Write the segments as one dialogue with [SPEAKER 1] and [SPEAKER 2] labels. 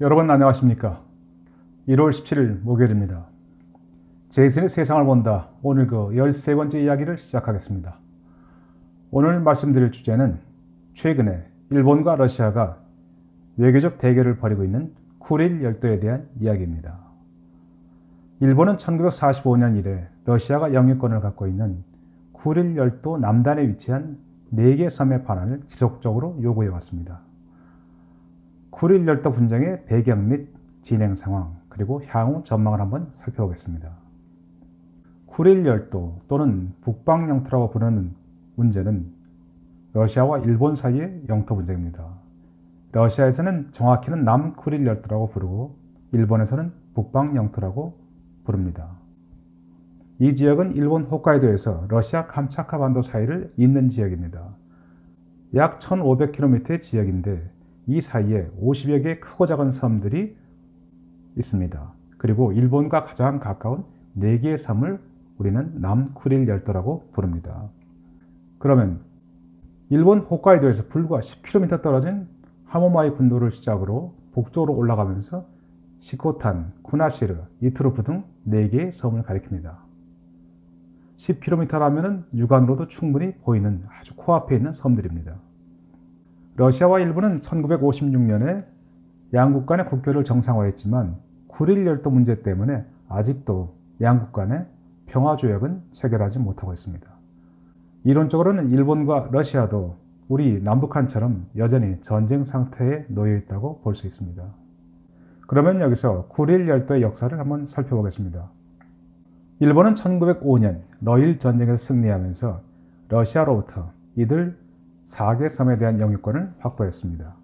[SPEAKER 1] 여러분 안녕하십니까? 1월 17일 목요일입니다. 제이슨의 세상을 본다. 오늘 그 13번째 이야기를 시작하겠습니다. 오늘 말씀드릴 주제는 최근에 일본과 러시아가 외교적 대결을 벌이고 있는 쿠릴 열도에 대한 이야기입니다. 일본은 1945년 이래 러시아가 영유권을 갖고 있는 쿠릴 열도 남단에 위치한 4개 섬의 반환을 지속적으로 요구해 왔습니다. 쿠릴 열도 분쟁의 배경 및 진행 상황, 그리고 향후 전망을 한번 살펴보겠습니다. 쿠릴 열도 또는 북방 영토라고 부르는 문제는 러시아와 일본 사이의 영토 분쟁입니다. 러시아에서는 정확히는 남쿠릴 열도라고 부르고 일본에서는 북방 영토라고 부릅니다. 이 지역은 일본 홋카이도에서 러시아 감차카 반도 사이를 잇는 지역입니다. 약 1500km의 지역인데 이 사이에 50여 개의 크고 작은 섬들이 있습니다. 그리고 일본과 가장 가까운 4개의 섬을 우리는 남쿠릴 열도라고 부릅니다. 그러면 일본 홋카이도에서 불과 10km 떨어진 하모마이 군도를 시작으로 북쪽으로 올라가면서 시코탄, 쿠나시르, 이투르프 등 4개의 섬을 가리킵니다. 10km라면 육안으로도 충분히 보이는 아주 코앞에 있는 섬들입니다. 러시아와 일본은 1956년에 양국 간의 국교를 정상화했지만 쿠릴 열도 문제 때문에 아직도 양국 간의 평화조약은 체결하지 못하고 있습니다. 이론적으로는 일본과 러시아도 우리 남북한처럼 여전히 전쟁 상태에 놓여 있다고 볼 수 있습니다. 그러면 여기서 쿠릴 열도의 역사를 한번 살펴보겠습니다. 일본은 1905년 러일 전쟁에서 승리하면서 러시아로부터 이들 4개 섬에 대한 영유권을 확보했습니다.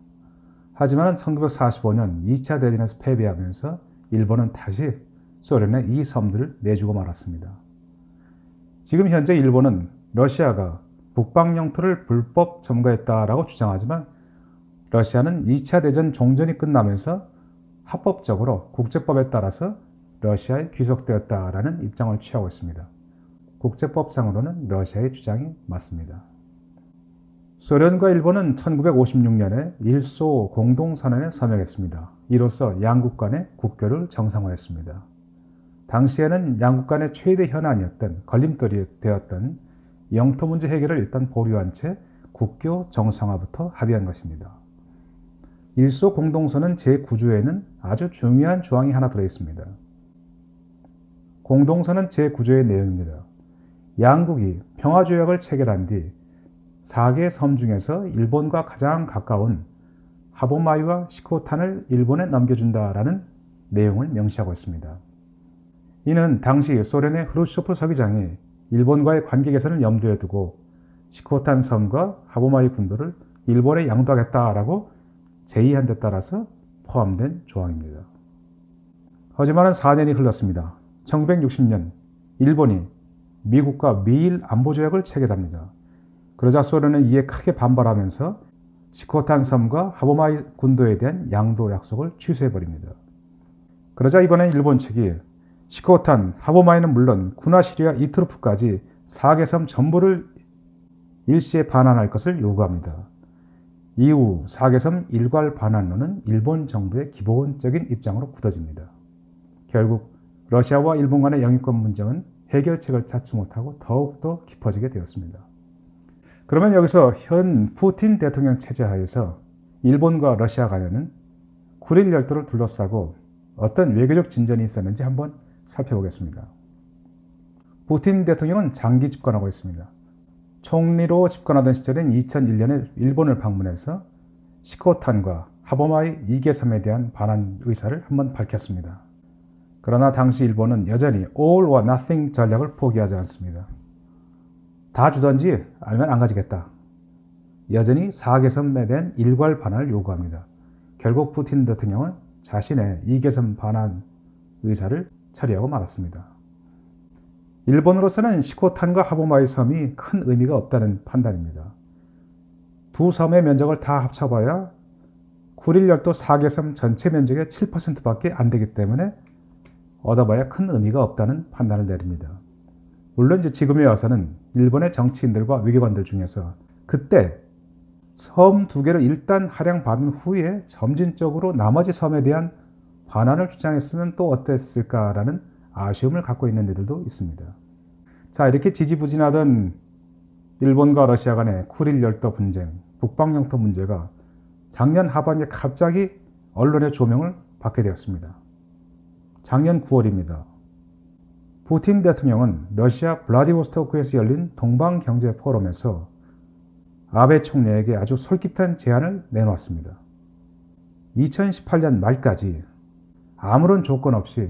[SPEAKER 1] 하지만 1945년 2차 대전에서 패배하면서 일본은 다시 소련에 이 섬들을 내주고 말았습니다. 지금 현재 일본은 러시아가 북방 영토를 불법 점거했다라고 주장하지만 러시아는 2차 대전 종전이 끝나면서 합법적으로 국제법에 따라서 러시아에 귀속되었다라는 입장을 취하고 있습니다. 국제법상으로는 러시아의 주장이 맞습니다. 소련과 일본은 1956년에 일소 공동선언에 서명했습니다. 이로써 양국 간의 국교를 정상화했습니다. 당시에는 양국 간의 최대 현안이었던 걸림돌이 되었던 영토 문제 해결을 일단 보류한 채 국교 정상화부터 합의한 것입니다. 일소 공동선언 제9조에는 아주 중요한 조항이 하나 들어있습니다. 공동선언 제9조의 내용입니다. 양국이 평화조약을 체결한 뒤 4개 섬 중에서 일본과 가장 가까운 하보마이와 시코탄을 일본에 넘겨준다라는 내용을 명시하고 있습니다. 이는 당시 소련의 후르쇼프 서기장이 일본과의 관계 개선을 염두에 두고 시코탄 섬과 하보마이 군도를 일본에 양도하겠다라고 제의한 데 따라서 포함된 조항입니다. 하지만 4년이 흘렀습니다. 1960년 일본이 미국과 미일 안보조약을 체결합니다. 그러자 소련은 이에 크게 반발하면서 시코탄 섬과 하보마이 군도에 대한 양도 약속을 취소해버립니다. 그러자 이번엔 일본 측이 시코탄, 하보마이는 물론 쿠나시리와 이투르프까지 4개 섬 전부를 일시에 반환할 것을 요구합니다. 이후 4개 섬 일괄 반환론은 일본 정부의 기본적인 입장으로 굳어집니다. 결국 러시아와 일본 간의 영유권 문제는 해결책을 찾지 못하고 더욱더 깊어지게 되었습니다. 그러면 여기서 현 푸틴 대통령 체제 하에서 일본과 러시아 간에는 쿠릴 열도를 둘러싸고 어떤 외교적 진전이 있었는지 한번 살펴보겠습니다. 푸틴 대통령은 장기 집권하고 있습니다. 총리로 집권하던 시절인 2001년에 일본을 방문해서 시코탄과 하보마이 2개 섬에 대한 반환 의사를 한번 밝혔습니다. 그러나 당시 일본은 여전히 all or nothing 전략을 포기하지 않습니다. 다 주던지 알면 안 가지겠다. 여전히 4개 섬에 대한 일괄 반환을 요구합니다. 결국 푸틴 대통령은 자신의 2개 섬 반환 의사를 처리하고 말았습니다. 일본으로서는 시코탄과 하보마이 섬이 큰 의미가 없다는 판단입니다. 두 섬의 면적을 다 합쳐봐야 쿠릴 열도 4개 섬 전체 면적의 7%밖에 안 되기 때문에 얻어봐야 큰 의미가 없다는 판단을 내립니다. 물론 지금에 와서는 일본의 정치인들과 외교관들 중에서 그때 섬 두 개를 일단 할양받은 후에 점진적으로 나머지 섬에 대한 반환을 주장했으면 또 어땠을까라는 아쉬움을 갖고 있는 이들도 있습니다. 자, 이렇게 지지부진하던 일본과 러시아 간의 쿠릴 열도 분쟁, 북방 영토 문제가 작년 하반기에 갑자기 언론의 조명을 받게 되었습니다. 작년 9월입니다. 푸틴 대통령은 러시아 블라디보스토크에서 열린 동방경제 포럼에서 아베 총리에게 아주 솔깃한 제안을 내놓았습니다. 2018년 말까지 아무런 조건 없이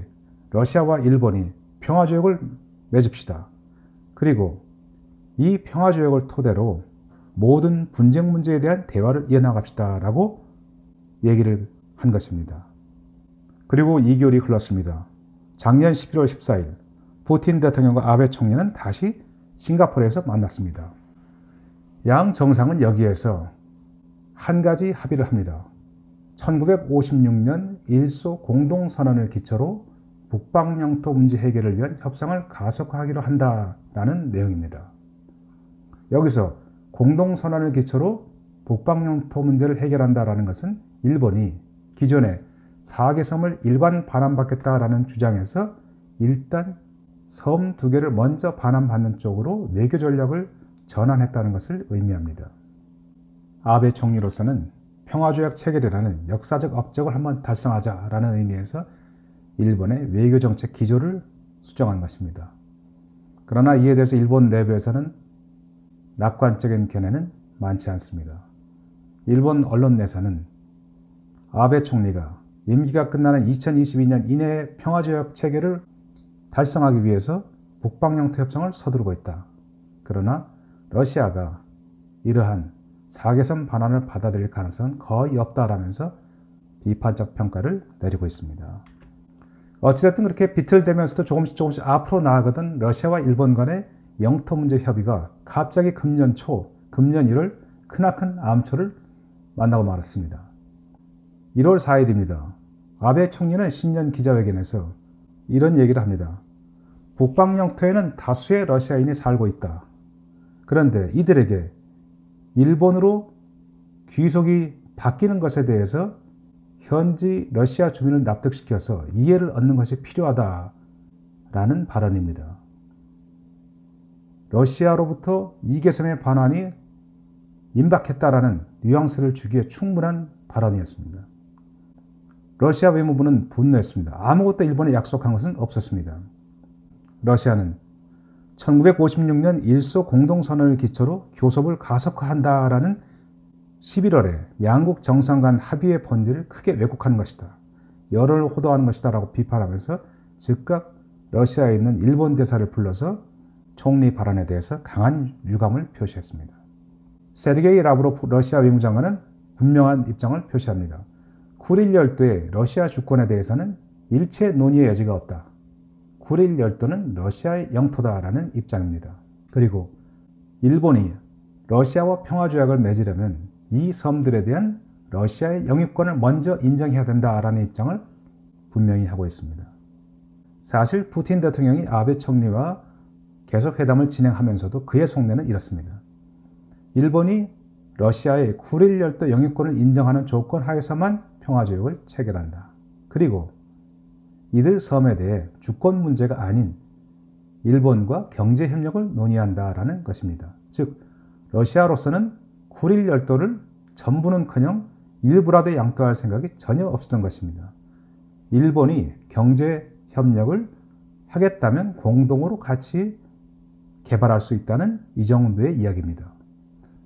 [SPEAKER 1] 러시아와 일본이 평화조약을 맺읍시다. 그리고 이 평화조약을 토대로 모든 분쟁 문제에 대한 대화를 이어나갑시다 라고 얘기를 한 것입니다. 그리고 2개월이 흘렀습니다. 작년 11월 14일 푸틴 대통령과 아베 총리는 다시 싱가포르에서 만났습니다. 양 정상은 여기에서 한 가지 합의를 합니다. 1956년 일소 공동선언을 기초로 북방 영토 문제 해결을 위한 협상을 가속화하기로 한다라는 내용입니다. 여기서 공동선언을 기초로 북방 영토 문제를 해결한다라는 것은 일본이 기존에 4개 섬을 일관 반환받겠다라는 주장에서 일단 섬 2개를 먼저 반환받는 쪽으로 외교 전략을 전환했다는 것을 의미합니다. 아베 총리로서는 평화조약 체결이라는 역사적 업적을 한번 달성하자라는 의미에서 일본의 외교정책 기조를 수정한 것입니다. 그러나 이에 대해서 일본 내부에서는 낙관적인 견해는 많지 않습니다. 일본 언론 내에서는 아베 총리가 임기가 끝나는 2022년 이내에 평화조약 체결을 달성하기 위해서 북방영토 협상을 서두르고 있다. 그러나 러시아가 이러한 4개섬 반환을 받아들일 가능성은 거의 없다라면서 비판적 평가를 내리고 있습니다. 어찌됐든 그렇게 비틀대면서도 조금씩 앞으로 나아가던 러시아와 일본 간의 영토 문제 협의가 갑자기 금년 초, 금년 1월 크나큰 암초를 만나고 말았습니다. 1월 4일입니다. 아베 총리는 신년 기자회견에서 이런 얘기를 합니다. 북방 영토에는 다수의 러시아인이 살고 있다. 그런데 이들에게 일본으로 귀속이 바뀌는 것에 대해서 현지 러시아 주민을 납득시켜서 이해를 얻는 것이 필요하다라는 발언입니다. 러시아로부터 2개섬의 반환이 임박했다라는 뉘앙스를 주기에 충분한 발언이었습니다. 러시아 외무부는 분노했습니다. 아무것도 일본에 약속한 것은 없었습니다. 러시아는 1956년 일소 공동선언을 기초로 교섭을 가속화한다라는 11월에 양국 정상 간 합의의 본질을 크게 왜곡한 것이다. 열을 호도하는 것이다 라고 비판하면서 즉각 러시아에 있는 일본 대사를 불러서 총리 발언에 대해서 강한 유감을 표시했습니다. 세르게이 라브로프 러시아 외무장관은 분명한 입장을 표시합니다. 쿠릴 열도의 러시아 주권에 대해서는 일체 논의의 여지가 없다. 쿠릴 열도는 러시아의 영토다라는 입장입니다. 그리고 일본이 러시아와 평화조약을 맺으려면 이 섬들에 대한 러시아의 영유권을 먼저 인정해야 된다라는 입장을 분명히 하고 있습니다. 사실 푸틴 대통령이 아베 총리와 계속 회담을 진행하면서도 그의 속내는 이렇습니다. 일본이 러시아의 쿠릴 열도 영유권을 인정하는 조건 하에서만 평화조약을 체결한다. 그리고 이들 섬에 대해 주권 문제가 아닌 일본과 경제협력을 논의한다라는 것입니다. 즉 러시아로서는 쿠릴 열도를 전부는커녕 일부라도 양도할 생각이 전혀 없었던 것입니다. 일본이 경제협력을 하겠다면 공동으로 같이 개발할 수 있다는 이 정도의 이야기입니다.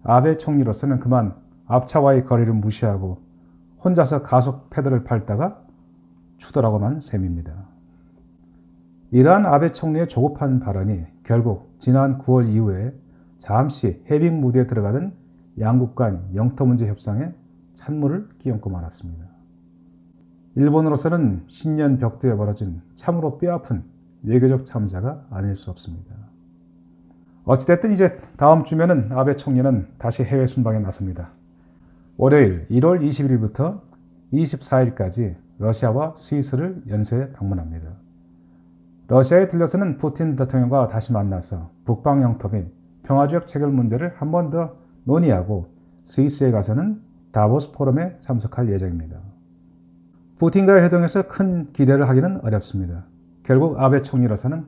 [SPEAKER 1] 아베 총리로서는 그만 앞차와의 거리를 무시하고 혼자서 가속 페달을 밟다가 추돌하고만 셈입니다. 이러한 아베 총리의 조급한 발언이 결국 지난 9월 이후에 잠시 해빙 무드에 들어가던 양국 간 영토 문제 협상에 찬물을 끼얹고 말았습니다. 일본으로서는 신년 벽두에 벌어진 참으로 뼈아픈 외교적 참사가 아닐 수 없습니다. 어찌됐든 이제 다음 주면은 아베 총리는 다시 해외 순방에 나섭니다. 월요일 1월 21일부터 24일까지 러시아와 스위스를 연쇄 방문합니다. 러시아에 들려서는 푸틴 대통령과 다시 만나서 북방 영토 및 평화조약 체결 문제를 한 번 더 논의하고 스위스에 가서는 다보스 포럼에 참석할 예정입니다. 푸틴과의 회동에서 큰 기대를 하기는 어렵습니다. 결국 아베 총리로서는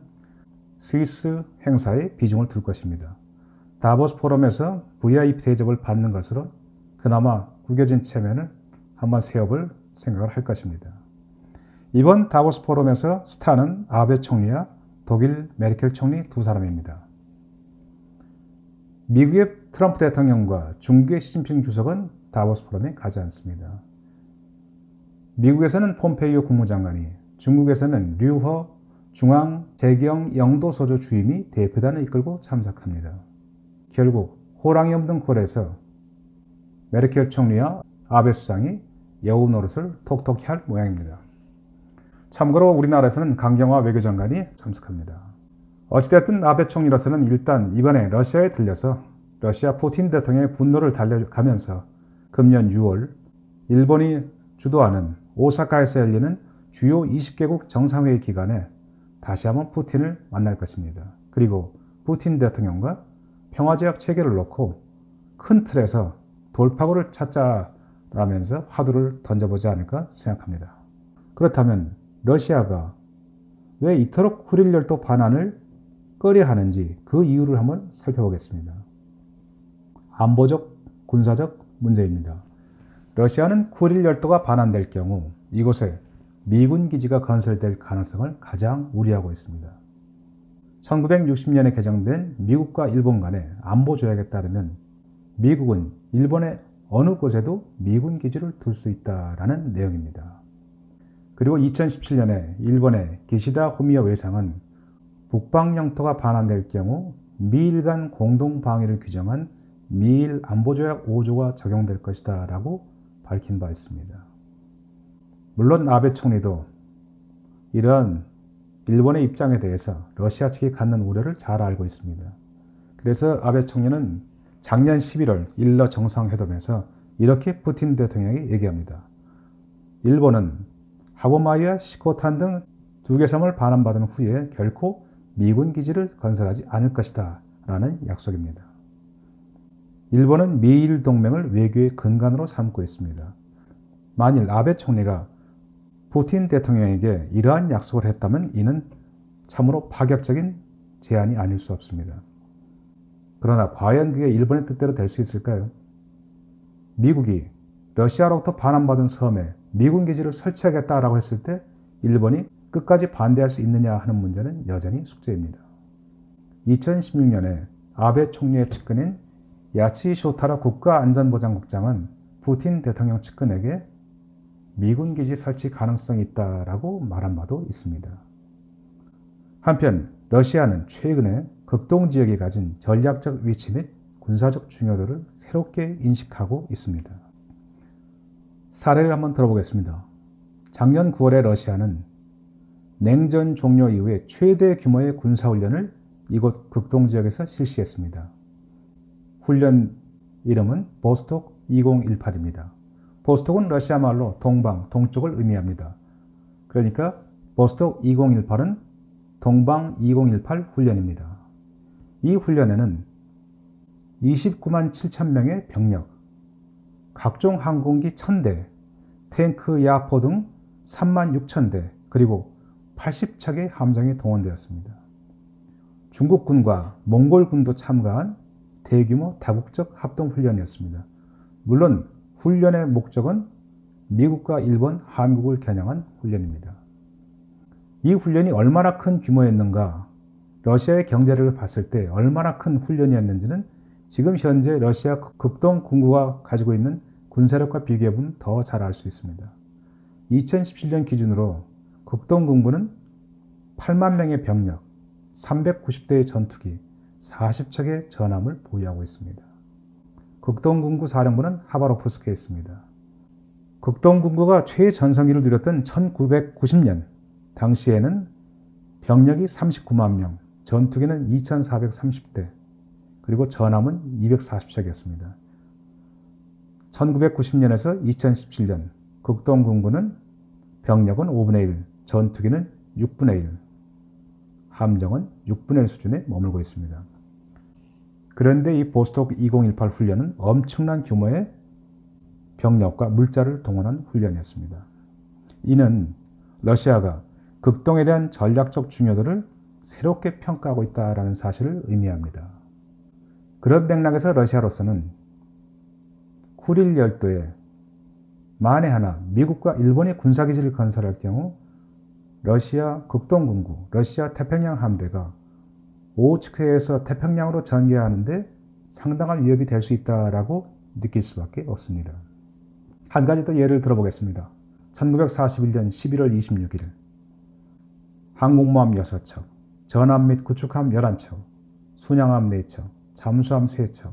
[SPEAKER 1] 스위스 행사에 비중을 둘 것입니다. 다보스 포럼에서 VIP 대접을 받는 것으로 그나마 구겨진 체면을 한번 세워볼 생각을 할 것입니다. 이번 다보스 포럼에서 스타는 아베 총리와 독일 메르켈 총리 두 사람입니다. 미국의 트럼프 대통령과 중국의 시진핑 주석은 다보스 포럼에 가지 않습니다. 미국에서는 폼페이오 국무장관이, 중국에서는 류허 중앙재경 영도소조 주임이 대표단을 이끌고 참석합니다. 결국 호랑이 없는 꼴에서 메르켈 총리와 아베 수상이 여우 노릇을 톡톡히 할 모양입니다. 참고로 우리나라에서는 강경화 외교장관이 참석합니다. 어찌됐든 아베 총리로서는 일단 이번에 러시아에 들려서 러시아 푸틴 대통령의 분노를 달래가면서 금년 6월 일본이 주도하는 오사카에서 열리는 주요 20개국 정상회의 기간에 다시 한번 푸틴을 만날 것입니다. 그리고 푸틴 대통령과 평화제약 체결을 놓고 큰 틀에서 돌파구를 찾자라면서 화두를 던져보지 않을까 생각합니다. 그렇다면 러시아가 왜 이토록 쿠릴 열도 반환을 꺼려하는지 그 이유를 한번 살펴보겠습니다. 안보적, 군사적 문제입니다. 러시아는 쿠릴 열도가 반환될 경우 이곳에 미군 기지가 건설될 가능성을 가장 우려하고 있습니다. 1960년에 개정된 미국과 일본 간의 안보 조약에 따르면 미국은 일본의 어느 곳에도 미군 기지를 둘 수 있다라는 내용입니다. 그리고 2017년에 일본의 기시다 후미오 외상은 북방 영토가 반환될 경우 미일 간 공동 방위를 규정한 미일 안보조약 5조가 적용될 것이다 라고 밝힌 바 있습니다. 물론 아베 총리도 이런 일본의 입장에 대해서 러시아 측이 갖는 우려를 잘 알고 있습니다. 그래서 아베 총리는 작년 11월 일러 정상회담에서 이렇게 푸틴 대통령에게 얘기합니다. 일본은 하고마이와 시코탄 등 두 개 섬을 반환받은 후에 결코 미군 기지를 건설하지 않을 것이다 라는 약속입니다. 일본은 미일 동맹을 외교의 근간으로 삼고 있습니다. 만일 아베 총리가 푸틴 대통령에게 이러한 약속을 했다면 이는 참으로 파격적인 제안이 아닐 수 없습니다. 그러나 과연 그게 일본의 뜻대로 될 수 있을까요? 미국이 러시아로부터 반환받은 섬에 미군 기지를 설치하겠다라고 했을 때 일본이 끝까지 반대할 수 있느냐 하는 문제는 여전히 숙제입니다. 2016년에 아베 총리의 측근인 야치 쇼타라 국가안전보장국장은 푸틴 대통령 측근에게 미군 기지 설치 가능성이 있다라고 말한 바도 있습니다. 한편 러시아는 최근에 극동지역이 가진 전략적 위치 및 군사적 중요도를 새롭게 인식하고 있습니다. 사례를 한번 들어보겠습니다. 작년 9월에 러시아는 냉전 종료 이후에 최대 규모의 군사훈련을 이곳 극동지역에서 실시했습니다. 훈련 이름은 보스톡 2018입니다. 보스톡은 러시아 말로 동방, 동쪽을 의미합니다. 그러니까 보스톡 2018은 동방 2018 훈련입니다. 이 훈련에는 29만 7천 명의 병력, 각종 항공기 1000대, 탱크, 야포 등 3만 6천 대, 그리고 80척의 함정이 동원되었습니다. 중국군과 몽골군도 참가한 대규모 다국적 합동훈련이었습니다. 물론 훈련의 목적은 미국과 일본, 한국을 겨냥한 훈련입니다. 이 훈련이 얼마나 큰 규모였는가, 러시아의 경제를 봤을 때 얼마나 큰 훈련이었는지는 지금 현재 러시아 극동군구가 가지고 있는 군사력과 비교해보면 더 잘 알 수 있습니다. 2017년 기준으로 극동군구는 8만 명의 병력, 390대의 전투기, 40척의 전함을 보유하고 있습니다. 극동군구 사령부는 하바로프스크에 있습니다. 극동군구가 최전성기를 누렸던 1990년, 당시에는 병력이 39만 명, 전투기는 2,430대, 그리고 전함은 240척이었습니다. 1990년에서 2017년 극동군구는 병력은 5분의 1, 전투기는 6분의 1, 함정은 6분의 1 수준에 머물고 있습니다. 그런데 이 보스톡 2018 훈련은 엄청난 규모의 병력과 물자를 동원한 훈련이었습니다. 이는 러시아가 극동에 대한 전략적 중요도를 새롭게 평가하고 있다는 사실을 의미합니다. 그런 맥락에서 러시아로서는 쿠릴 열도에 만에 하나 미국과 일본의 군사기지를 건설할 경우 러시아 극동군구, 러시아 태평양 함대가 오호츠크에서 태평양으로 전개하는데 상당한 위협이 될 수 있다라고 느낄 수밖에 없습니다. 한 가지 더 예를 들어보겠습니다. 1941년 11월 26일 항공모함 6척, 전함 및 구축함 11척, 순양함 4척, 잠수함 3척,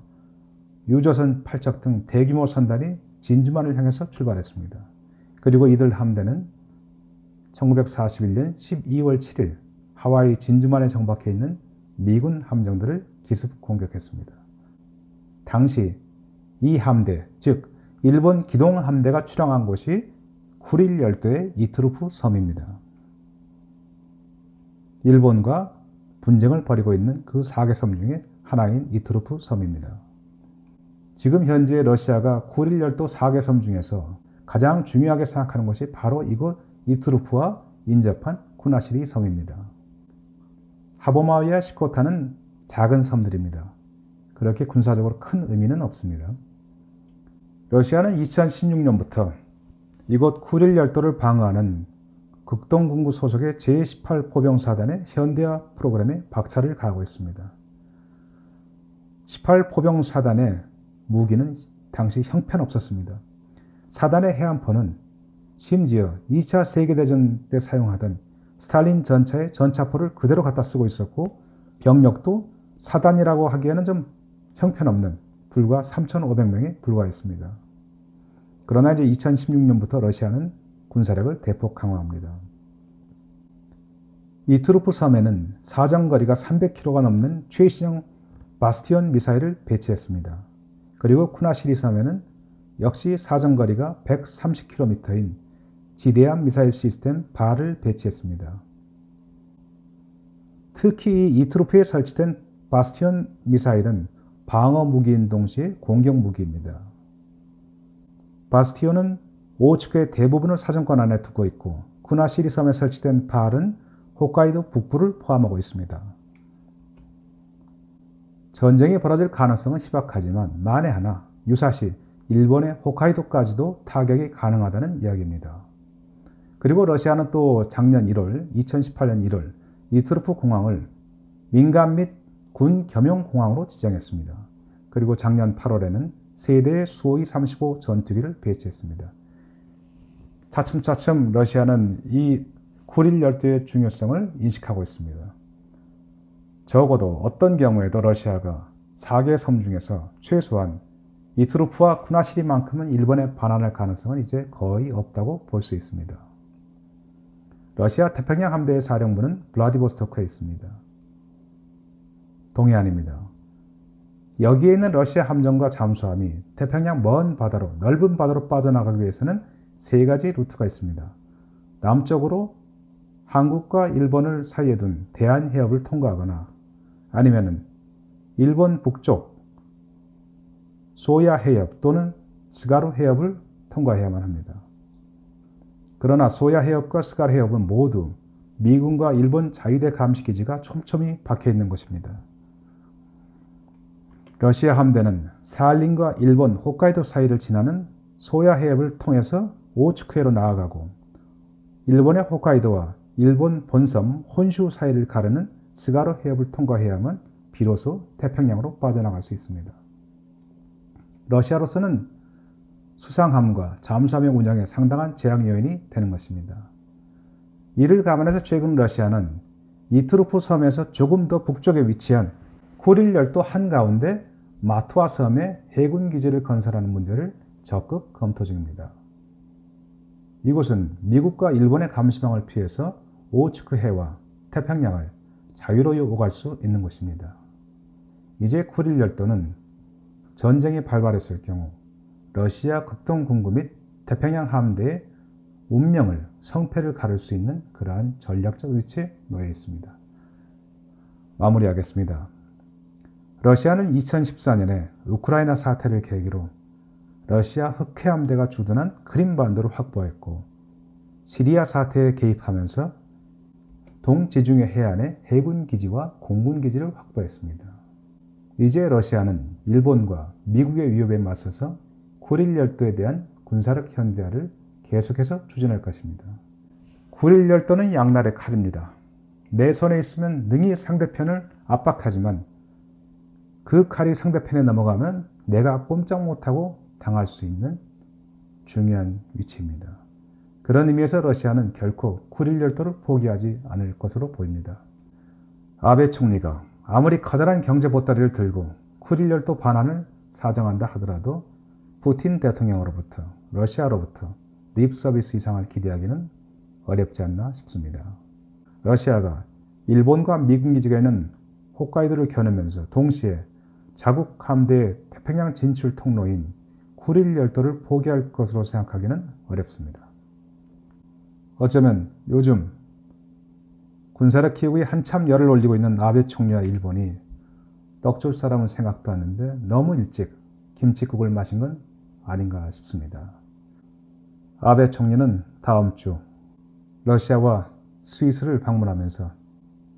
[SPEAKER 1] 유조선 8척 등 대규모 선단이 진주만을 향해서 출발했습니다. 그리고 이들 함대는 1941년 12월 7일 하와이 진주만에 정박해 있는 미군 함정들을 기습 공격했습니다. 당시 이 함대, 즉 일본 기동 함대가 출항한 곳이 쿠릴 열도의 이투르프 섬입니다. 일본과 분쟁을 벌이고 있는 그 4개 섬 중에 하나인 이투르프 섬입니다. 지금 현재 러시아가 쿠릴 열도 4개 섬 중에서 가장 중요하게 생각하는 것이 바로 이곳 이투르프와 인접한 쿠나시리 섬입니다. 하보마위와 시코타는 작은 섬들입니다. 그렇게 군사적으로 큰 의미는 없습니다. 러시아는 2016년부터 이곳 쿠릴 열도를 방어하는 극동군구 소속의 제18 포병사단의 현대화 프로그램에 박차를 가하고 있습니다. 18 포병사단의 무기는 당시 형편없었습니다. 사단의 해안포는 심지어 2차 세계대전 때 사용하던 스탈린 전차의 전차포를 그대로 갖다 쓰고 있었고 병력도 사단이라고 하기에는 좀 형편없는 불과 3,500명에 불과했습니다. 그러나 이제 2016년부터 러시아는 군사력을 대폭 강화합니다. 이 트루프 섬에는 사정거리가 300km가 넘는 최신형 바스티온 미사일을 배치했습니다. 그리고 쿠나시리 섬에는 역시 사정거리가 130km인 지대함 미사일 시스템 발을 배치했습니다. 특히 이 트루프에 설치된 바스티온 미사일은 방어 무기인 동시에 공격 무기입니다. 바스티온은 오호츠크의 대부분을 사정권 안에 두고 있고 쿠나시리 섬에 설치된 발은 홋카이도 북부를 포함하고 있습니다. 전쟁이 벌어질 가능성은 희박하지만 만에 하나 유사시 일본의 홋카이도까지도 타격이 가능하다는 이야기입니다. 그리고 러시아는 또 작년 1월, 2018년 1월 이투르프 공항을 민간 및 군 겸용 공항으로 지정했습니다. 그리고 작년 8월에는 세대의 수호이 35 전투기를 배치했습니다. 차츰차츰 러시아는 이 쿠릴 열도의 중요성을 인식하고 있습니다. 적어도 어떤 경우에도 러시아가 4개 섬 중에서 최소한 이투르프와 쿠나시리만큼은 일본에 반환할 가능성은 이제 거의 없다고 볼 수 있습니다. 러시아 태평양 함대의 사령부는 블라디보스토크에 있습니다. 동해안입니다. 여기에 있는 러시아 함정과 잠수함이 태평양 먼 바다로, 넓은 바다로 빠져나가기 위해서는 3가지 루트가 있습니다. 남쪽으로 한국과 일본을 사이에 둔 대한해협을 통과하거나 아니면 일본 북쪽 소야 해협 또는 스가루 해협을 통과해야만 합니다. 그러나 소야 해협과 스가루 해협은 모두 미군과 일본 자위대 감시기지가 촘촘히 박혀 있는 곳입니다. 러시아 함대는 사할린과 일본 홋카이도 사이를 지나는 소야 해협을 통해서 오츠크해로 나아가고 일본의 홋카이도와 일본 본섬 혼슈 사이를 가르는 스가루 해협을 통과해야만 비로소 태평양으로 빠져나갈 수 있습니다. 러시아로서는 수상함과 잠수함의 운영에 상당한 제약 요인이 되는 것입니다. 이를 감안해서 최근 러시아는 이투르프 섬에서 조금 더 북쪽에 위치한 쿠릴 열도 한가운데 마투아 섬에 해군 기지를 건설하는 문제를 적극 검토 중입니다. 이곳은 미국과 일본의 감시망을 피해서 오호츠크 해와 태평양을 자유로이 오갈 수 있는 곳입니다. 이제 쿠릴 열도는 전쟁이 발발했을 경우 러시아 극동군구 및 태평양 함대의 운명을, 성패를 가를 수 있는 그러한 전략적 위치에 놓여 있습니다. 마무리하겠습니다. 러시아는 2014년에 우크라이나 사태를 계기로 러시아 흑해함대가 주둔한 크림반도를 확보했고 시리아 사태에 개입하면서 동지중해 해안에 해군 기지와 공군 기지를 확보했습니다. 이제 러시아는 일본과 미국의 위협에 맞서서 쿠릴 열도에 대한 군사력 현대화를 계속해서 추진할 것입니다. 쿠릴 열도는 양날의 칼입니다. 내 손에 있으면 능히 상대편을 압박하지만 그 칼이 상대편에 넘어가면 내가 꼼짝 못하고 당할 수 있는 중요한 위치입니다. 그런 의미에서 러시아는 결코 쿠릴 열도를 포기하지 않을 것으로 보입니다. 아베 총리가 아무리 커다란 경제 보따리를 들고 쿠릴 열도 반환을 사정한다 하더라도 푸틴 대통령으로부터 러시아로부터 립 서비스 이상을 기대하기는 어렵지 않나 싶습니다. 러시아가 일본과 미군 기지가 있는 홋카이도를 겨누면서 동시에 자국 함대의 태평양 진출 통로인 쿠릴 열도를 포기할 것으로 생각하기는 어렵습니다. 어쩌면 요즘 군사력 키우기에 한참 열을 올리고 있는 아베 총리와 일본이 떡줄 사람은 생각도 하는데 너무 일찍 김칫국을 마신 건 아닌가 싶습니다. 아베 총리는 다음 주 러시아와 스위스를 방문하면서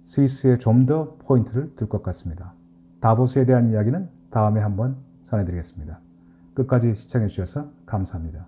[SPEAKER 1] 스위스에 좀 더 포인트를 둘 것 같습니다. 다보스에 대한 이야기는 다음에 한번 전해드리겠습니다. 끝까지 시청해 주셔서 감사합니다.